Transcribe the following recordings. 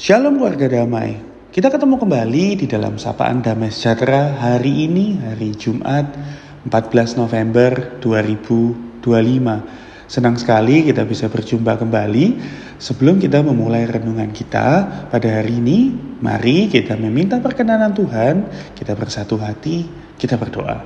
Shalom keluarga damai. Kita ketemu kembali di dalam Sapaan Damai Sejahtera hari ini, hari Jumat 14 November 2025. Senang sekali kita bisa berjumpa kembali. Sebelum kita memulai renungan kita pada hari ini, mari kita meminta perkenanan Tuhan, kita bersatu hati, kita berdoa.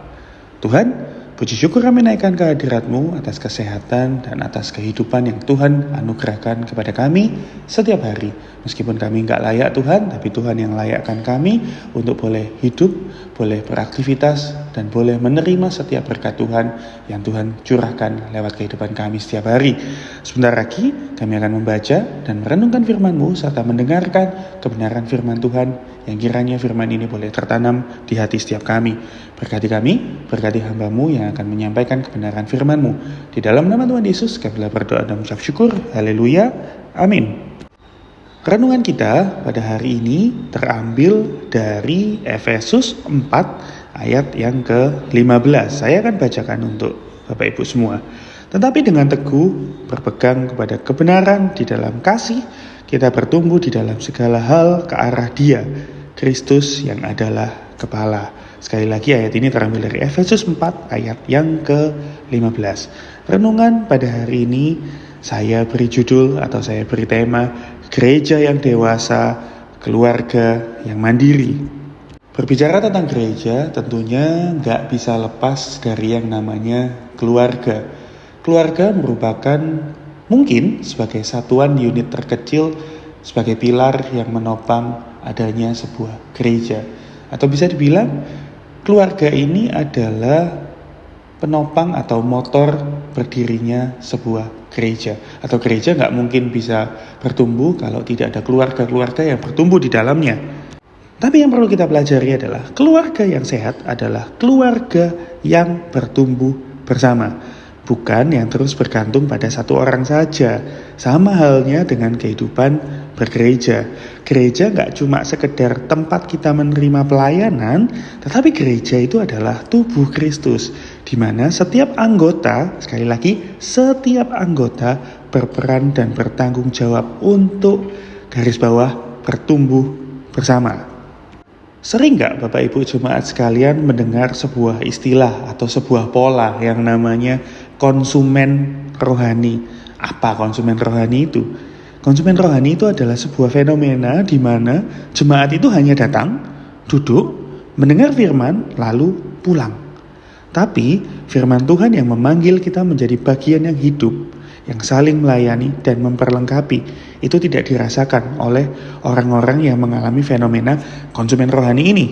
Tuhan, puji syukur kami naikkan kehadirat-Mu atas kesehatan dan atas kehidupan yang Tuhan anugerahkan kepada kami setiap hari. Meskipun kami enggak layak Tuhan, tapi Tuhan yang layakkan kami untuk boleh hidup, boleh beraktivitas, dan boleh menerima setiap berkat Tuhan yang Tuhan curahkan lewat kehidupan kami setiap hari. Sebentar lagi kami akan membaca dan merenungkan firman-Mu serta mendengarkan kebenaran firman Tuhan yang kiranya firman ini boleh tertanam di hati setiap kami. Berkati kami, berkati hamba-Mu yang akan menyampaikan kebenaran firman-Mu. Di dalam nama Tuhan Yesus kami berdoa dan mengucap syukur. Haleluya. Amin. Renungan kita pada hari ini terambil dari Efesus 4 ayat yang ke-15. Saya akan bacakan untuk Bapak Ibu semua. Tetapi dengan teguh berpegang kepada kebenaran di dalam kasih, kita bertumbuh di dalam segala hal ke arah Dia, Kristus yang adalah kepala. Sekali lagi ayat ini terambil dari Efesus 4 ayat yang ke-15. Renungan pada hari ini saya beri judul atau saya beri tema Gereja yang dewasa, keluarga yang mandiri. Berbicara tentang gereja tentunya nggak bisa lepas dari yang namanya keluarga. Keluarga merupakan mungkin sebagai satuan unit terkecil, sebagai pilar yang menopang adanya sebuah gereja. Atau bisa dibilang keluarga ini adalah penopang atau motor berdirinya sebuah gereja. Atau gereja nggak mungkin bisa bertumbuh kalau tidak ada keluarga-keluarga yang bertumbuh di dalamnya. Tapi yang perlu kita pelajari adalah keluarga yang sehat adalah keluarga yang bertumbuh bersama, bukan yang terus bergantung pada satu orang saja. Sama halnya dengan kehidupan bergereja. Gereja nggak cuma sekedar tempat kita menerima pelayanan, tetapi gereja itu adalah tubuh Kristus, di mana setiap anggota, sekali lagi, setiap anggota berperan dan bertanggung jawab untuk garis bawah bertumbuh bersama. Sering nggak Bapak Ibu Jemaat sekalian mendengar sebuah istilah atau sebuah pola yang namanya konsumen rohani? Apa konsumen rohani itu? Konsumen rohani itu adalah sebuah fenomena di mana jemaat itu hanya datang, duduk, mendengar firman, lalu pulang. Tapi firman Tuhan yang memanggil kita menjadi bagian yang hidup, yang saling melayani dan memperlengkapi, itu tidak dirasakan oleh orang-orang yang mengalami fenomena konsumen rohani ini.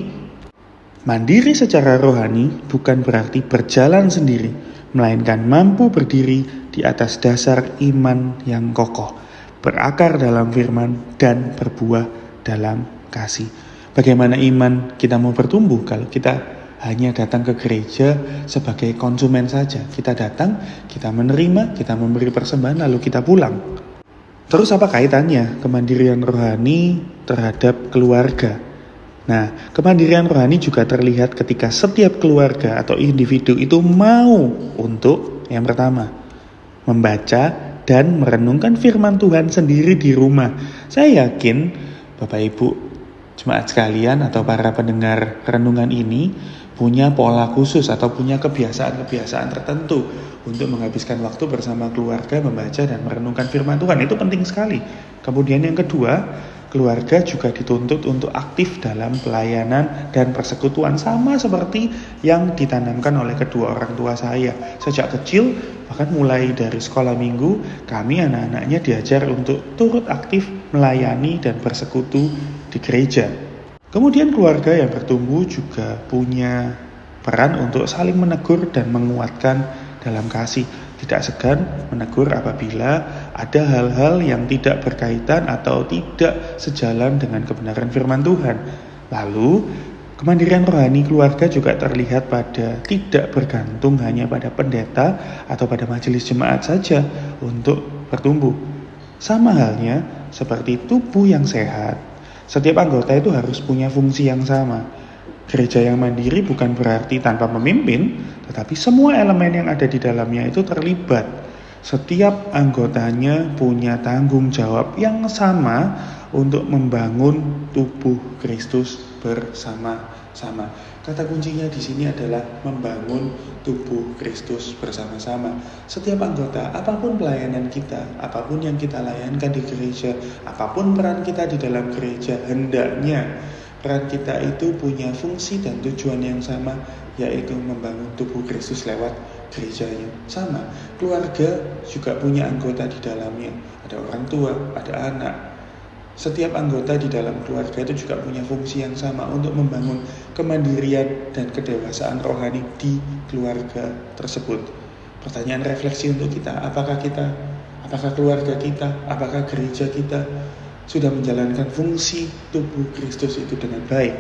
Mandiri secara rohani bukan berarti berjalan sendiri, melainkan mampu berdiri di atas dasar iman yang kokoh, berakar dalam firman dan berbuah dalam kasih. Bagaimana iman kita mau bertumbuh kalau kita hanya datang ke gereja sebagai konsumen saja? Kita datang, kita menerima, kita memberi persembahan, lalu kita pulang. Terus apa kaitannya kemandirian rohani terhadap keluarga? Nah, kemandirian rohani juga terlihat ketika setiap keluarga atau individu itu mau untuk yang pertama, membaca dan merenungkan firman Tuhan sendiri di rumah. Saya yakin Bapak Ibu Jemaat sekalian atau para pendengar renungan ini punya pola khusus atau punya kebiasaan-kebiasaan tertentu untuk menghabiskan waktu bersama keluarga, membaca dan merenungkan firman Tuhan. Itu penting sekali. Kemudian yang kedua, keluarga juga dituntut untuk aktif dalam pelayanan dan persekutuan, sama seperti yang ditanamkan oleh kedua orang tua saya. Sejak kecil, bahkan mulai dari sekolah minggu, kami anak-anaknya diajar untuk turut aktif melayani dan bersekutu di gereja. Kemudian keluarga yang bertumbuh juga punya peran untuk saling menegur dan menguatkan dalam kasih. Tidak segan menegur apabila ada hal-hal yang tidak berkaitan atau tidak sejalan dengan kebenaran firman Tuhan. Lalu, kemandirian rohani keluarga juga terlihat pada tidak bergantung hanya pada pendeta atau pada majelis jemaat saja untuk bertumbuh. Sama halnya seperti tubuh yang sehat. Setiap anggota itu harus punya fungsi yang sama. Gereja yang mandiri bukan berarti tanpa pemimpin, tetapi semua elemen yang ada di dalamnya itu terlibat. Setiap anggotanya punya tanggung jawab yang sama untuk membangun tubuh Kristus bersama-sama. Kata kuncinya di sini adalah membangun tubuh Kristus bersama-sama. Setiap anggota, apapun pelayanan kita, apapun yang kita layankan di gereja, apapun peran kita di dalam gereja, hendaknya peran kita itu punya fungsi dan tujuan yang sama, yaitu membangun tubuh Kristus lewat gerejanya. Sama, keluarga juga punya anggota di dalamnya. Ada orang tua, ada anak. Setiap anggota di dalam keluarga itu juga punya fungsi yang sama untuk membangun kemandirian dan kedewasaan rohani di keluarga tersebut. Pertanyaan refleksi untuk kita, apakah keluarga kita, apakah gereja kita sudah menjalankan fungsi tubuh Kristus itu dengan baik?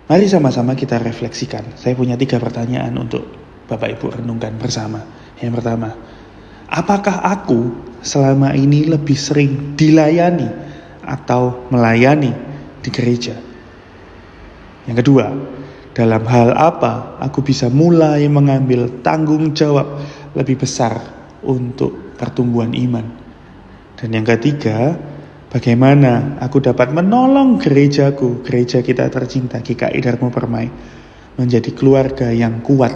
Mari sama-sama kita refleksikan. Saya punya 3 pertanyaan untuk Bapak Ibu renungkan bersama. Yang pertama, apakah aku selama ini lebih sering dilayani atau melayani di gereja? Yang kedua, dalam hal apa aku bisa mulai mengambil tanggung jawab lebih besar untuk pertumbuhan iman? Dan yang ketiga, bagaimana aku dapat menolong gerejaku, gereja kita tercinta GKI Darmo Permai, menjadi keluarga yang kuat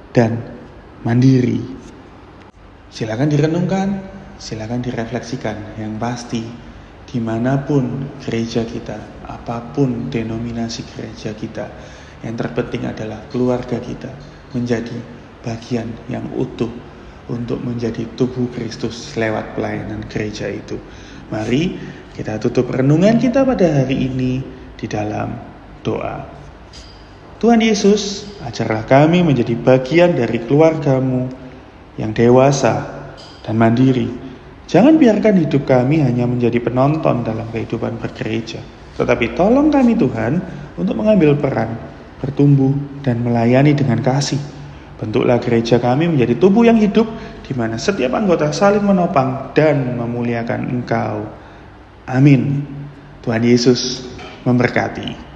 dan mandiri? Silakan direnungkan, silakan direfleksikan. Yang pasti, dimanapun gereja kita, apapun denominasi gereja kita, yang terpenting adalah keluarga kita menjadi bagian yang utuh untuk menjadi tubuh Kristus lewat pelayanan gereja itu. Mari kita tutup renungan kita pada hari ini di dalam doa. Tuhan Yesus, ajarlah kami menjadi bagian dari keluarga-Mu yang dewasa dan mandiri. Jangan biarkan hidup kami hanya menjadi penonton dalam kehidupan bergereja, tetapi tolong kami Tuhan untuk mengambil peran, bertumbuh dan melayani dengan kasih. Bentuklah gereja kami menjadi tubuh yang hidup, di mana setiap anggota saling menopang dan memuliakan Engkau. Amin. Tuhan Yesus memberkati.